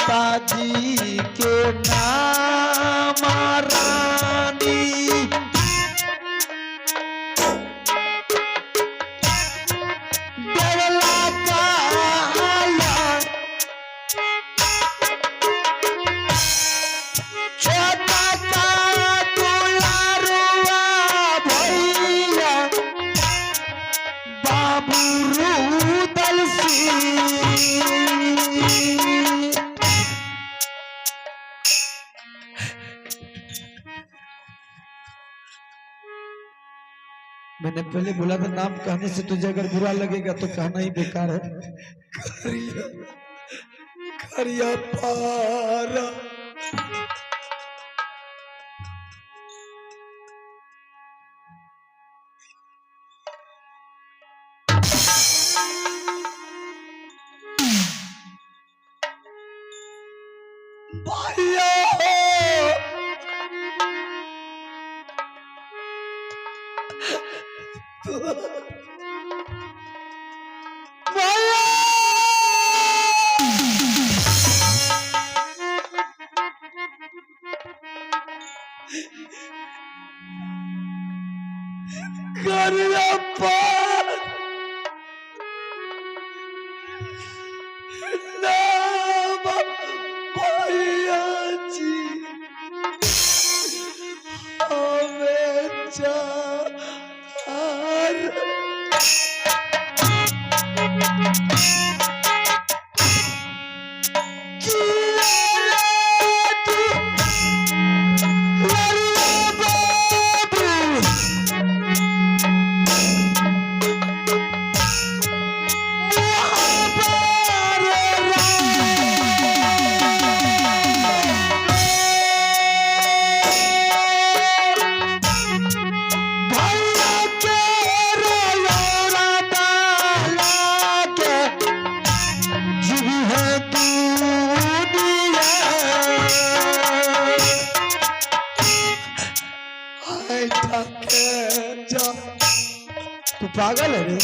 माताजी के नाम रानी देवला काला छोटा का दुलारुआ भैया बाबू रूदल सिंह। मैंने पहले बोला था नाम कहने से तुझे अगर बुरा लगेगा तो कहना ही बेकार है। करिया पारा भैया करियप्पा नाम भैया जी हमें चार तू पागल है रे?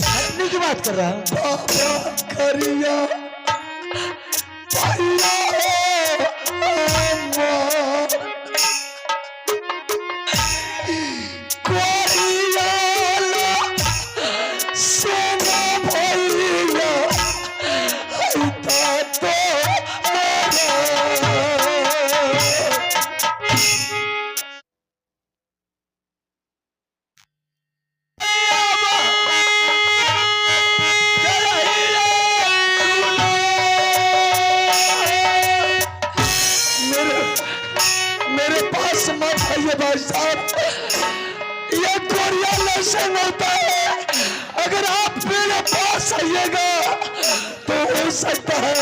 हटने की बात कर रहा है? बाबा करिया भैया कोरियाला सेना भैया ऐता तो भाई साहब ये कोरिया लक्षण होता है। अगर आप मेरे पास आइएगा तो हो सकता है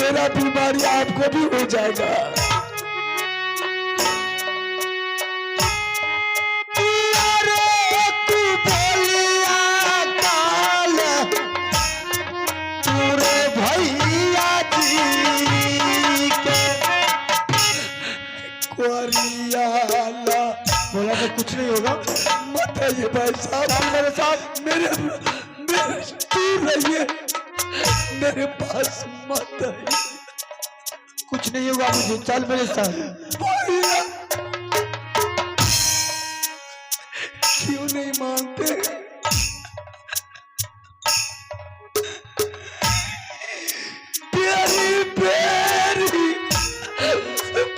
मेरा बीमारी आपको भी हो जाएगा। बोला तो कुछ नहीं होगा। मत आइए भाई साहब मेरे साथ, मेरे दूर रहिए, मेरे पास मत आइए। कुछ नहीं होगा मुझे, चल मेरे साथ। क्यों नहीं मानते? प्यारी प्यारी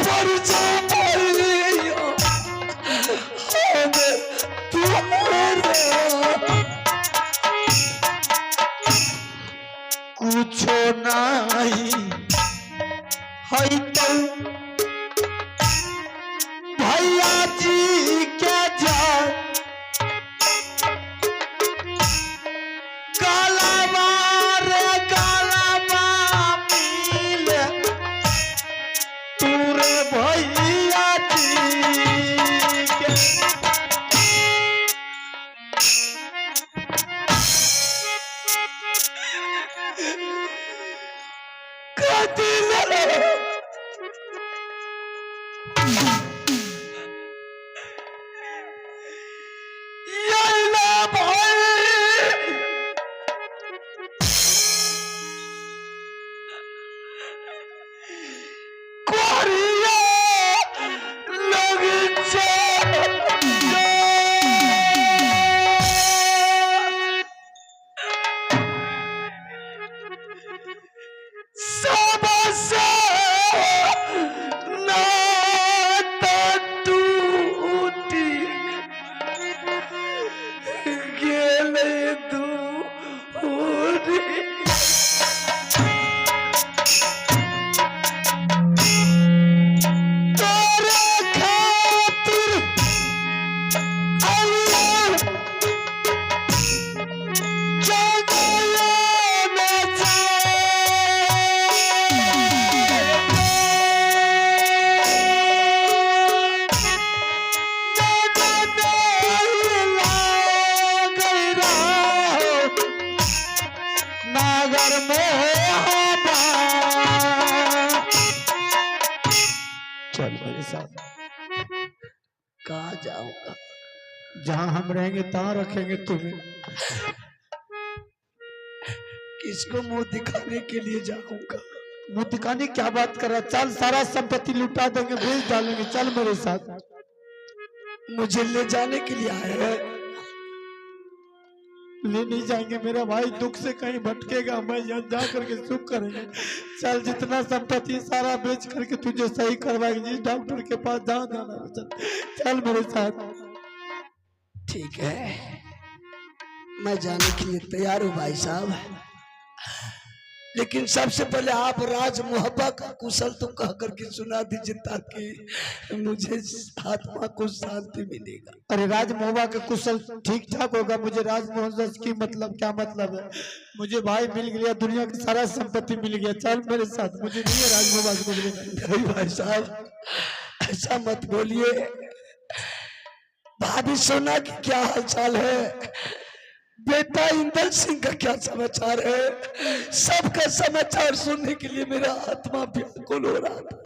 परचा कुछो नहीं है तो भैया जी के जाओ काला रे काला मिले तूरे भैया जी के मेरे साथ। कहाँ जाऊंगा? जहाँ हम रहेंगे तहाँ रखेंगे तुम्हें। किसको मुंह दिखाने के लिए जाऊंगा? मुँह दिखाने क्या बात कर रहा? चल, सारा संपत्ति लुटा देंगे, बेच डालेंगे, चल मेरे साथ। मुझे ले जाने के लिए आए हैं? ले नहीं जाएंगे मेरा भाई, दुख से कहीं भटकेगा, मैं यहाँ जा करके सुख करेंगे। चल, जितना संपत्ति सारा बेच करके तुझे सही करवाएंगे, जिस डॉक्टर के पास जहाँ जाना है, चल चल मेरे साथ। ठीक है, मैं जाने के लिए तैयार हूँ भाई साहब, लेकिन सबसे पहले आप राज मोहब्बत का कुशल तो कह करके सुना दीजिए, ताकि मुझे आत्मा को शांति मिलेगा। अरे राज मोहब्बा का कुशल ठीक ठाक होगा, मुझे राज मोहब्बा की मतलब क्या मतलब है? मुझे भाई मिल गया, दुनिया की सारा संपत्ति मिल गया, चल मेरे साथ, मुझे नहीं है राज मोहब्बा को मिलेगा। नहीं भाई साहब, ऐसा मत बोलिए। भाभी सोना की क्या हाल चाल है? बेटा इंदल सिंह का क्या समाचार है? सबका समाचार सुनने के लिए मेरा आत्मा व्याकुल हो रहा था।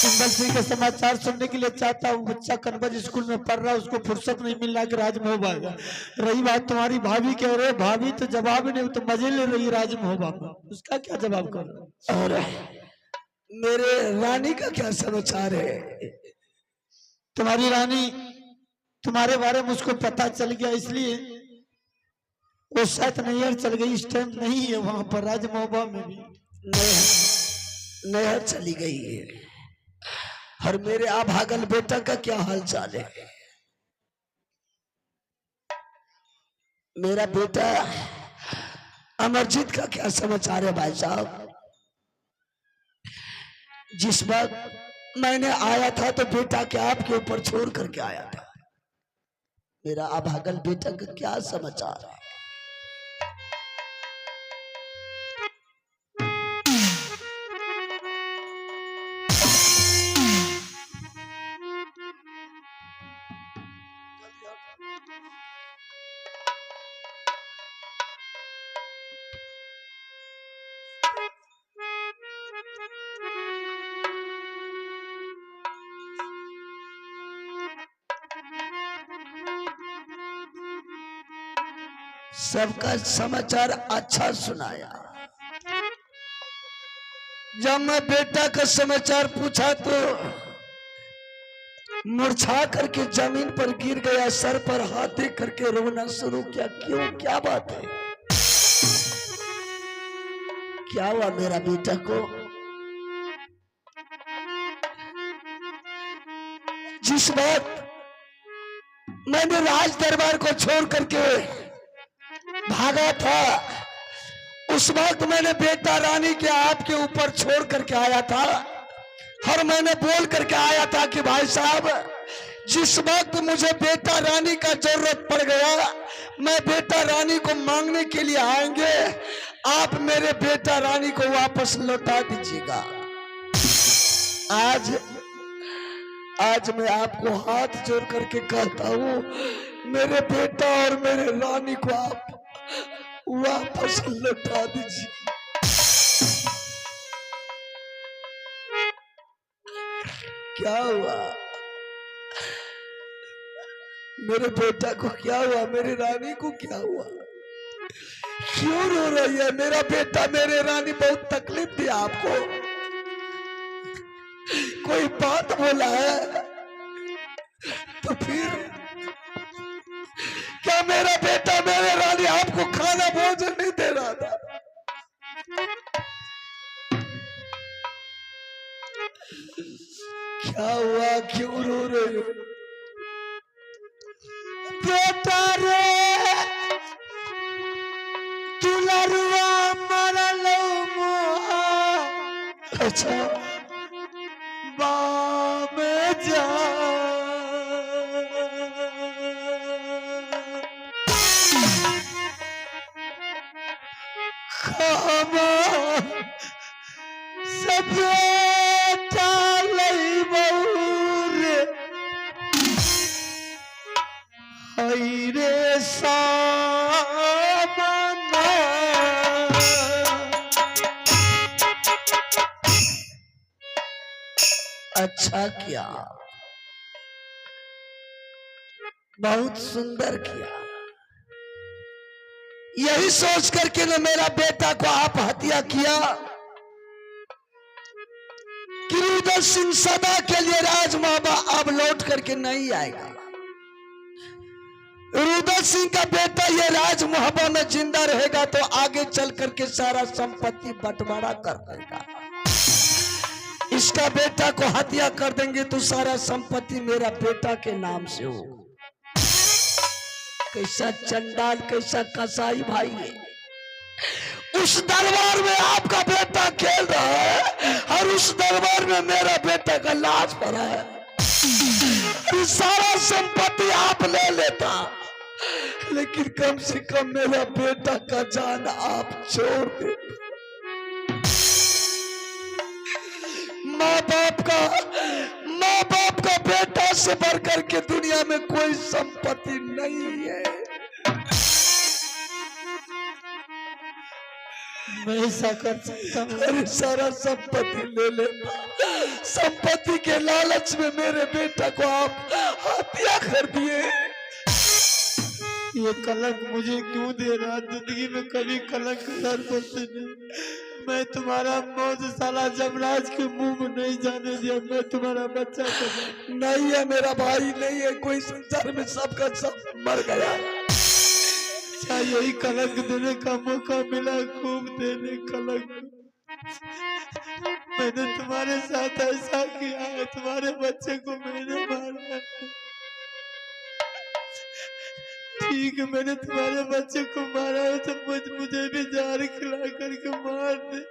इंदल सिंह के समाचार सुनने के लिए चाहता हूँ, बच्चा कन्वर्ज स्कूल में पढ़ रहा है, उसको फुर्सत नहीं मिल रहा कि राज मोहब्बा का। रही बात तुम्हारी भाभी कह रहे, भाभी तो जवाब नहीं, तो मजे ले रही राज मोहब्बा का, उसका क्या जवाब कर? और मेरे रानी का क्या समाचार है? तुम्हारी रानी, तुम्हारे बारे में उसको पता चल गया, इसलिए वो शायद नैहर चल गई, इस टाइम नहीं है वहां पर राज मोहब्बा में भी। नहर चली गई है। और मेरे अभागल बेटा का क्या हाल चाल है? मेरा बेटा अमरजीत का क्या समाचार है भाई साहब? जिस वक्त मैंने आया था तो बेटा के आपके ऊपर छोड़ करके आया था। मेरा अभागल बेटा का क्या समाचार है? सबका समाचार अच्छा सुनाया। जब मैं बेटा का समाचार पूछा तो मुरझा करके जमीन पर गिर गया, सर पर हाथ दे करके रोना शुरू किया। क्यों, क्या बात है? क्या हुआ मेरा बेटा को? जिस वक्त मैंने राज दरबार को छोड़ करके भागा था, उस वक्त मैंने बेटा रानी के आपके ऊपर छोड़ करके आया था, और मैंने बोल करके आया था कि भाई साहब, जिस वक्त मुझे बेटा रानी का जरूरत पड़ गया, मैं बेटा रानी को मांगने के लिए आएंगे, आप मेरे बेटा रानी को वापस लौटा दीजिएगा। आज मैं आपको हाथ जोड़ करके कहता हूँ, मेरे बेटा और मेरे रानी को आप वापस लौटा दीजिए। क्या हुआ मेरे बेटा को? क्या हुआ मेरी रानी को? क्या हुआ? क्यों रो रही है? मेरा बेटा, मेरे रानी बहुत तकलीफ दी आपको? कोई बात बोला है तो फिर? क्या मेरा बेटा, मेरे रानी आपको खाना भोजन नहीं दे रहा था? क्या हुआ? क्यों रो रहे हो? बेटा रे दुलरुआ मरल मोहा। अच्छा, बाम जा खामा सब चालई बउरे हई रे सामना। अच्छा किया, बहुत सुंदर किया। यही सोच करके न मेरा बेटा को आप हत्या किया कि रुद्र सिंह सदा के लिए राजमाबा अब लौट करके नहीं आएगा। रुद्र सिंह का बेटा ये राज मोहब्बा में जिंदा रहेगा तो आगे चल करके सारा संपत्ति बंटवारा कर देगा। इसका बेटा को हत्या कर देंगे तो सारा संपत्ति मेरा बेटा के नाम से हो। कैसा चंडाल, कैसा कसाई भाई है। उस दरबार में आपका बेटा खेल रहा है और उस दरबार में मेरा बेटा का लाश पड़ा है। सारा संपत्ति आप ले लेता, लेकिन कम से कम मेरा बेटा का जान आप छोड़ दे। माँ बाप का बेटा से बढ़कर के दुनिया में कोई संपत्ति नहीं है। मैं ऐसा कर सकता हूँ? अरे सारा संपत्ति ले लेता। संपत्ति के लालच में मेरे बेटा को आप हत्या कर दिए। ये कलंक मुझे क्यों दे रहा? जिंदगी में कभी कलंक सर पर से नहीं। मैं तुम्हारा मौत साला जमराज के मुंह में नहीं जाने दिया। मैं तुम्हारा बच्चा नहीं है, मेरा भाई नहीं है, कोई संसार में सबका सब मर गया। अच्छा यही कलंक देने का मौका मिला, खूब देने कलंक। मैंने तुम्हारे साथ ऐसा किया है, तुम्हारे बच्चे को मैंने मारा। ठीक है, मैंने तुम्हारे बच्चे को मारा है तो मुझे भी जहर खिला करके मार दे।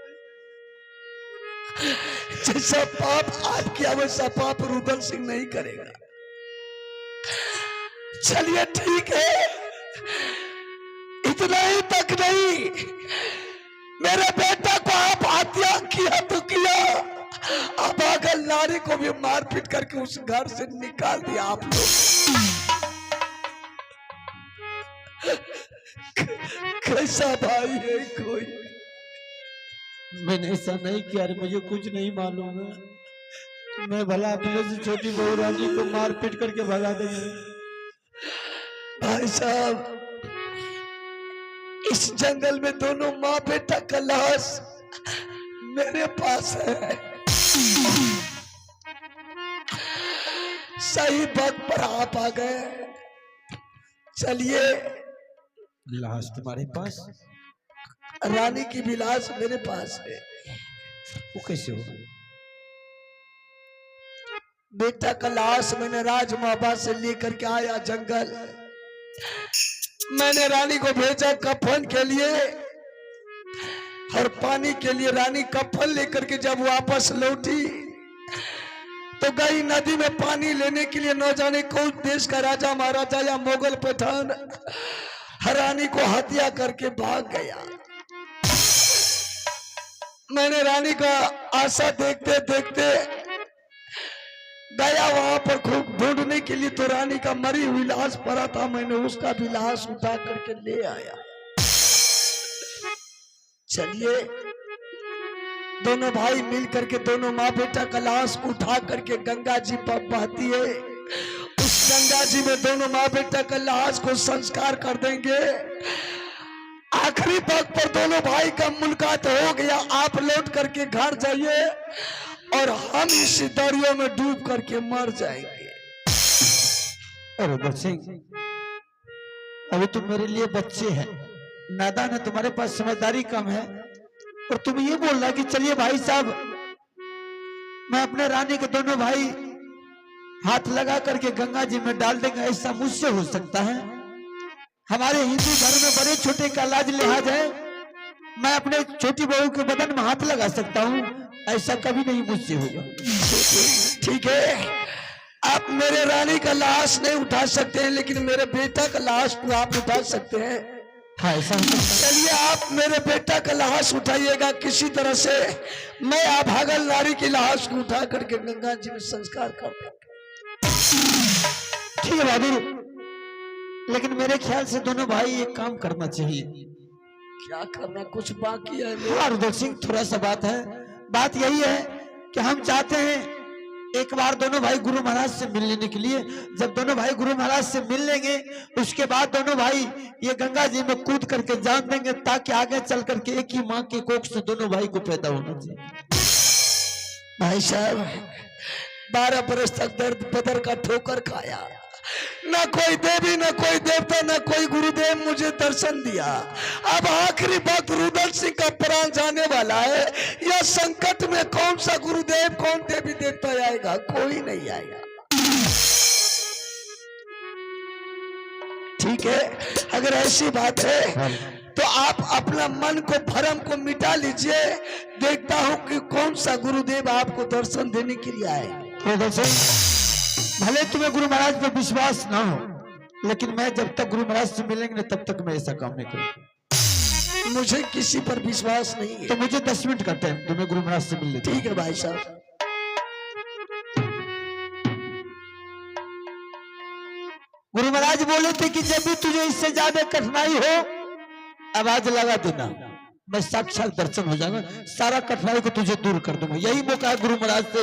जैसा पाप आप किया वैसा पाप रुद्र सिंह नहीं करेगा। चलिए ठीक है, इतना ही तक नहीं, मेरे बेटा को आप हत्या किया तो किया, अब अगर नारी को भी मारपीट करके उस घर से निकाल दिया आप लोग। कैसा भाई है कोई? मैंने ऐसा नहीं किया, मुझे कुछ नहीं मालूम है। मैं भला अपने से छोटी बहू रानी को मार पीट करके भगा देंगे। भाई साहब, इस जंगल में दोनों माँ बेटा का लाश मेरे पास है। सही वक्त पर आप आ गए। चलिए, लाश तुम्हारे पास? रानी की भी लाश मेरे पास है। वो कैसे होगा? बेटा का लाश मैंने राजमाबा से लेकर के आया जंगल। मैंने रानी को भेजा कफन के लिए और पानी के लिए। रानी कफन लेकर के जब वापस लौटी तो गई नदी में पानी लेने के लिए। न जाने कौन देश का राजा महाराजा या मुगल पठान रानी को हत्या करके भाग गया। मैंने रानी का आशा देखते देखते गया वहां पर खूब ढूंढने के लिए, तो रानी का मरी हुई लाश पड़ा था। मैंने उसका भी लाश उठा करके ले आया। चलिए, दोनों भाई मिल करके दोनों माँ बेटा का लाश उठा करके गंगा जी पर बहती है। उस गंगा जी में दोनों माँ बेटा का लाश को संस्कार कर देंगे। आखिरी वक्त पर दोनों भाई का मुलाकात हो गया। आप लौट करके घर जाइए और हम इस दरिया में डूब करके मर जाएंगे। अरे बच्चे, अभी तुम मेरे लिए बच्चे हैं, नादान है, तुम्हारे पास समझदारी कम है, और तुम ये बोल रहा कि चलिए भाई साहब, मैं अपने रानी के दोनों भाई हाथ लगा करके गंगा जी में डाल देंगे। ऐसा मुझसे हो सकता है? हमारे हिंदू धर्म में बड़े छोटे का लाज लिहाज है। मैं अपने छोटी बहू के बदन में हाथ लगा सकता हूँ? ऐसा कभी नहीं मुझसे होगा। ठीक है, आप मेरे रानी का लाश नहीं उठा सकते हैं, लेकिन मेरे बेटा का लाश तो आप उठा सकते हैं। हाँ, ऐसा हो सकता है। चलिए, आप मेरे बेटा का लाश उठाइएगा किसी तरह से। मैं अभागल नारी की लाश को उठा करके गंगा जी में संस्कार कर दूंगा। ठीक है बहादुर, लेकिन मेरे ख्याल से दोनों भाई एक काम करना चाहिए। क्या करना? कुछ बाकी है? हाँ रुद्र सिंह, थोड़ा सा बात है। बात यही है कि हम चाहते हैं एक बार दोनों भाई गुरु महाराज से मिल लेने के लिए, जब दोनों भाई गुरु महाराज से मिल लेंगे उसके बाद दोनों भाई ये गंगा जी में कूद करके जान देंगे, ताकि आगे चल करके एक ही माँ के कोख से दोनों भाई को पैदा होना चाहिए। भाई साहब 12 बरस तक दर्द बदर का ठोकर खाया, न कोई देवी न कोई देवता न कोई गुरुदेव मुझे दर्शन दिया। अब आखिरी वक्त रुदल सिंह का प्राण जाने वाला है, यह संकट में कौन सा गुरुदेव कौन देवी देवता आएगा? कोई नहीं आएगा। ठीक है, अगर ऐसी बात है तो आप अपना मन को भ्रम को मिटा लीजिए, देखता हूं कि कौन सा गुरुदेव आपको दर्शन देने के लिए आए। भले तुम्हें गुरु महाराज पर विश्वास ना हो, लेकिन मैं जब तक गुरु महाराज से मिलेंगे ना तब तक मैं ऐसा काम नहीं करूंगा। मुझे किसी पर विश्वास नहीं है। तो मुझे 10 मिनट का टाइम, तुम्हें गुरु महाराज से मिल लेते। ठीक है भाई साहब। गुरु महाराज बोले थे कि जब भी तुझे इससे ज्यादा कठिनाई हो आवाज लगा देना, मैं साक्षात दर्शन हो जाऊंगा, सारा कठिनाई को तुझे दूर कर दूंगा। यही मौका है गुरु महाराज से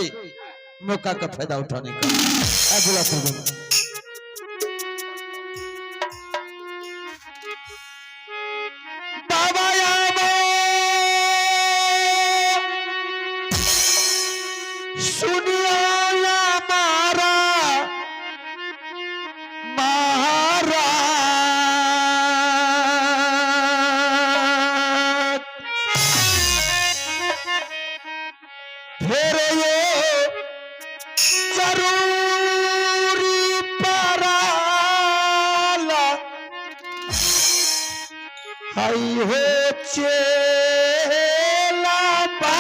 मौका का फायदा उठाने का। बोला बाबा सुनिया मारा महाराज फिर ये जरूरी पराला हाई हो चेला पा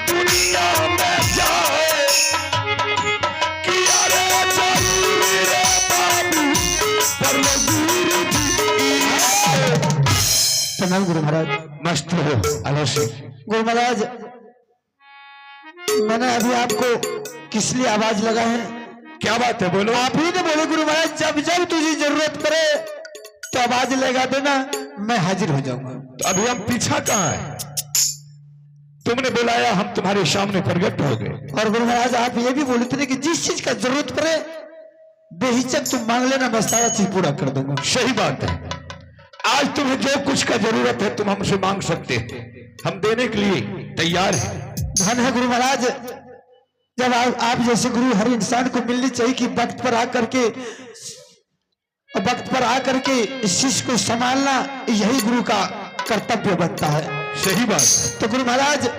दुनिया में जाए किया रे जरूरी रे बाबू पर गुरु जी। प्रणाम गुरु महाराज। मस्त हो अलोसी। गुरु महाराज मैंने अभी आपको किस लिए आवाज लगा है? क्या बात है, बोलो। आप ही तो बोले गुरु महाराज जब जब तुझे जरूरत पड़े तो आवाज लगा देना, मैं हाजिर हो जाऊंगा। तो अभी हम पीछा कहाँ है? तुमने बुलाया, हम तुम्हारे सामने प्रकट हो गए। और गुरु महाराज आप ये भी बोले थे कि जिस चीज का जरूरत पड़े बेहिचक तुम मांग लेना, मैं सारा चीज पूरा कर दूंगा। सही बात है। आज तुम्हें जो कुछ का जरूरत है तुम हमसे मांग सकते हो, हम देने के लिए तैयार हैं। धन है गुरु महाराज, जब आप जैसे गुरु हर इंसान को मिलनी चाहिए कि वक्त पर आकर के इस चीज को संभालना यही गुरु का कर्तव्य बनता है। सही बात। तो गुरु महाराज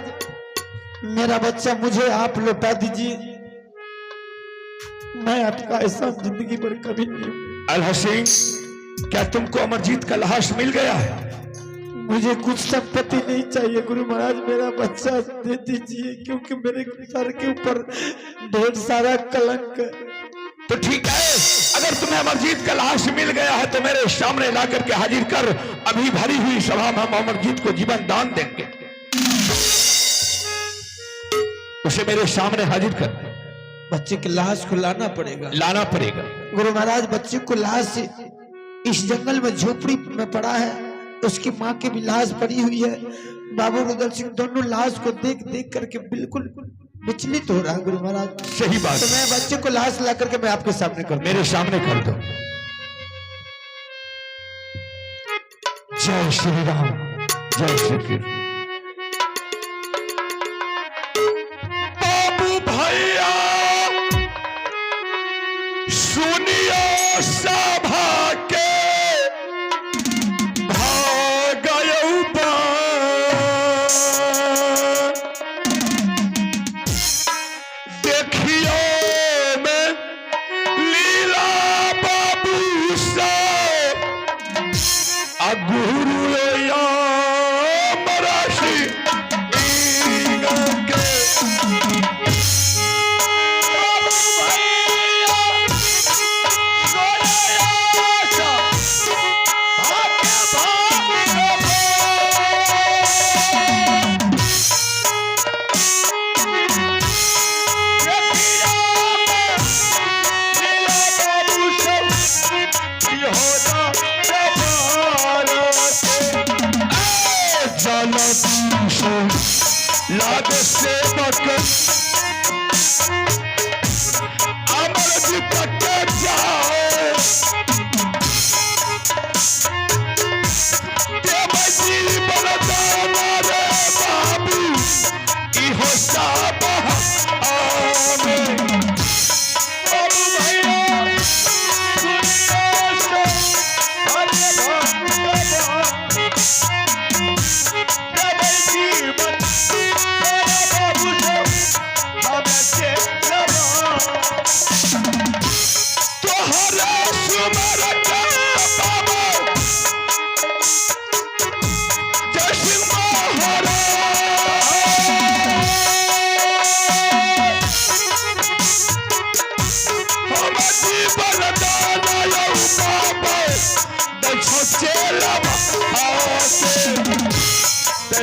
मेरा बच्चा मुझे आप लौटा दीजिए, मैं आपका ऐसा जिंदगी भर कभी नहीं। अल हसीन, क्या तुमको अमरजीत का लाश मिल गया है? मुझे कुछ संपत्ति नहीं चाहिए गुरु महाराज, मेरा बच्चा दे दीजिए, क्योंकि मेरे सर के ऊपर ढेर सारा कलंक है। तो ठीक है, अगर तुम्हें अमरजीत का लाश मिल गया है तो मेरे सामने ला करके हाजिर कर। अभी भरी हुई सभा में हम अमरजीत को जीवन दान देंगे, उसे मेरे सामने हाजिर कर। बच्चे की लाश को लाना पड़ेगा। गुरु महाराज बच्चे को लाश इस जंगल में झोपड़ी में पड़ा है, उसकी माँ की भी लाश पड़ी हुई है। बाबू रुदल सिंह दोनों लाश को देख देख करके बिल्कुल विचलित हो रहा है गुरु महाराज। सही बात। तो मैं बच्चे को लाश ला करके मैं आपके सामने कर, मेरे सामने कर दो। जय श्री राम, जय श्री राम। बाबू भैया सुनियो सभा के लाद सेवक अमरजीत के जाओ, देव जीवन दाना रे बाबू इहो सब आमे। बाबू भैया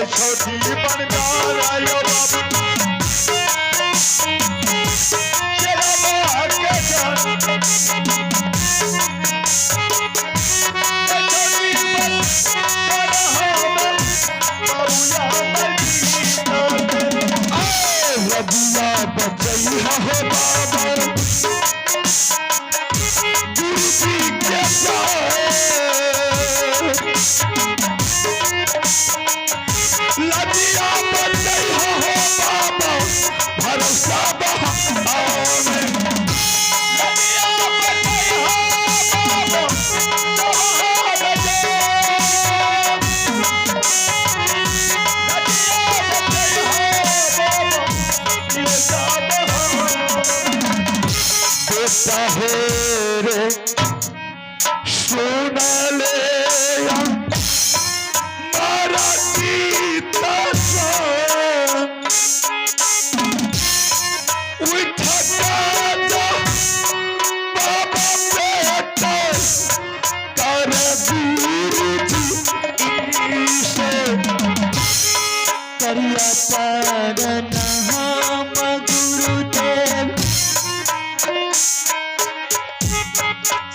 छोटी बन जा रबिया बचई हो बाबा गुरु जी के जाए लदिया बचई हो बाबा भरोसा बहाने लदिया बचई हो बाबा रे सुन ले मारा गीता उठा बाबा बेटा कर गुरु जी से करिया पारन हम गुरुदेव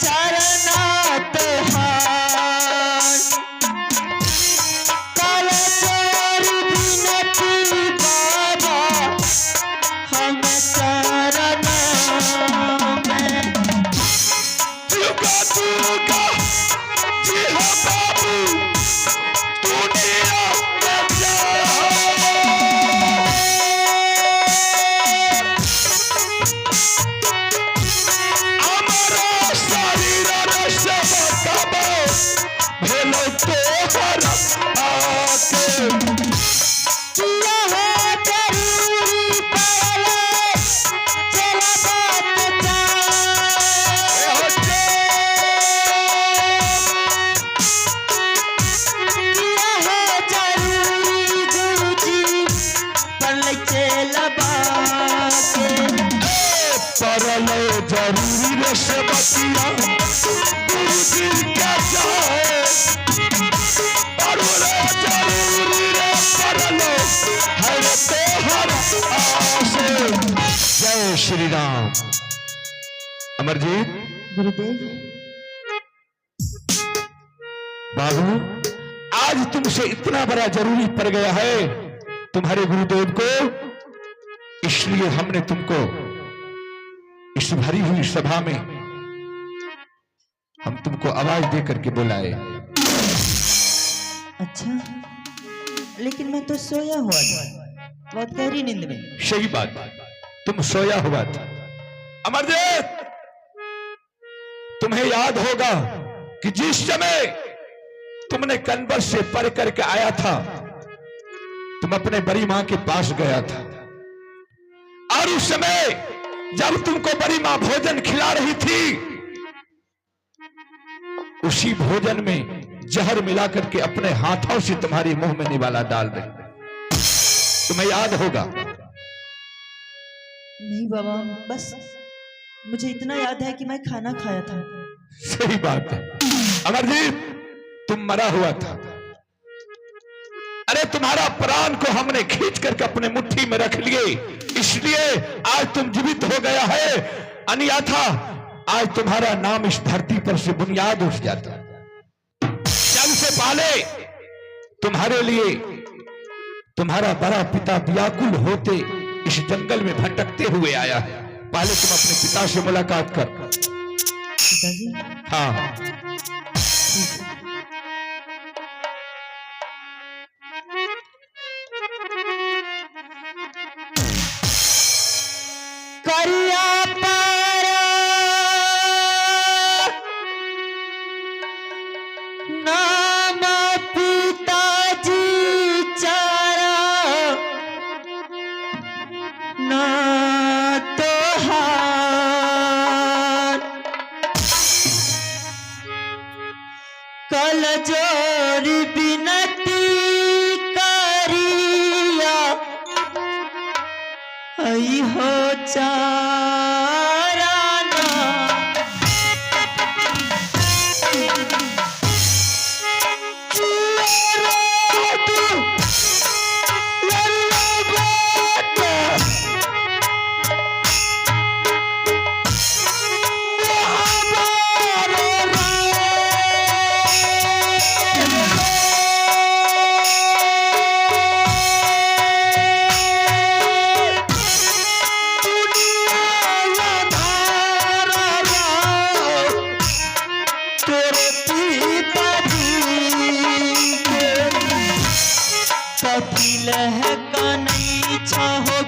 चरनात हार काला चोर बिनती बाबा हम चरण में दुर्गा दुर्गा जी हो बाबू अमरजीत, गुरुदेव। बाबू, आज तुमसे इतना बड़ा जरूरी पड़ गया है तुम्हारे गुरुदेव को, इसलिए हमने तुमको इस भरी हुई सभा में हम तुमको आवाज दे करके बुलाए। अच्छा, लेकिन मैं तो सोया हुआ था, बहुत गहरी नींद में। सही बात, तुम सोया हुआ था। अमरजीत, तुम्हें याद होगा कि जिस समय तुमने कन्वर से पढ़ करके आया था, तुम अपने बड़ी मां के पास गया था, और उस समय जब तुमको बड़ी मां भोजन खिला रही थी, उसी भोजन में जहर मिला करके अपने हाथों से तुम्हारे मुंह में निवाला डाल दे। तुम्हें याद होगा? नहीं बाबा, बस मुझे इतना याद है कि मैं खाना खाया था। सही बात है अमरजीत, तुम मरा हुआ था। अरे तुम्हारा प्राण को हमने खींच करके अपने मुट्ठी में रख लिए, इसलिए आज तुम जीवित हो गया है, अन्यथा आज तुम्हारा नाम इस धरती पर से बुनियाद उठ जाता। जन्म से पहले तुम्हारे लिए तुम्हारा बड़ा पिता व्याकुल होते इस जंगल में भटकते हुए आया है। पहले तुम अपने पिता से मुलाकात कर। पिताजी? हाँ, करिया पारा नाम पिताजी चारा, ना तोहार कल जोरी बिनती करिया, आई हो चाराना।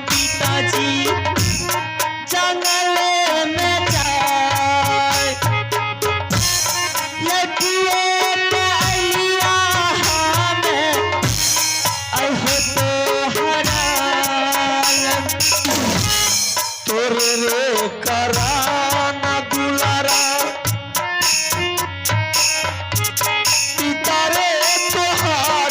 पिताजी जंगल में जाए, लड़किए कलिया हमें अहो तो हराल, तोरे रे कराना दुलारा, पिता रे तोहार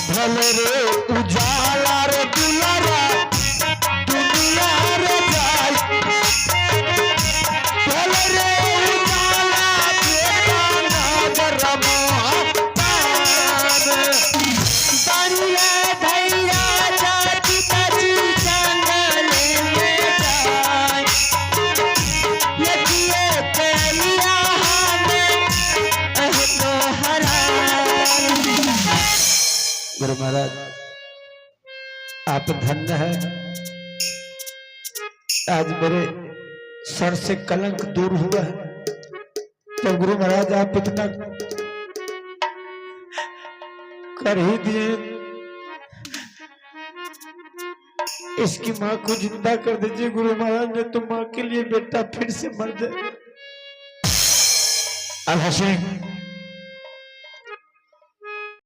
भले रे उजाला रे दुलारा, दुनिया रे जाय, भले रे उजाला बेटा नागर मोहतार, बनिया भैया जा पिताजी जंगल में जाए, लड़किए कलिया हमें अहो तो हराल। गुरु महाराज आप धन्य है, आज मेरे सर से कलंक दूर हुआ है। तो गुरु महाराज आप इतना कर ही दिए, इसकी माँ को जिंदा कर दीजिए गुरु महाराज, ने तो माँ के लिए बेटा फिर से मर जाए। अल्लाह सिंह,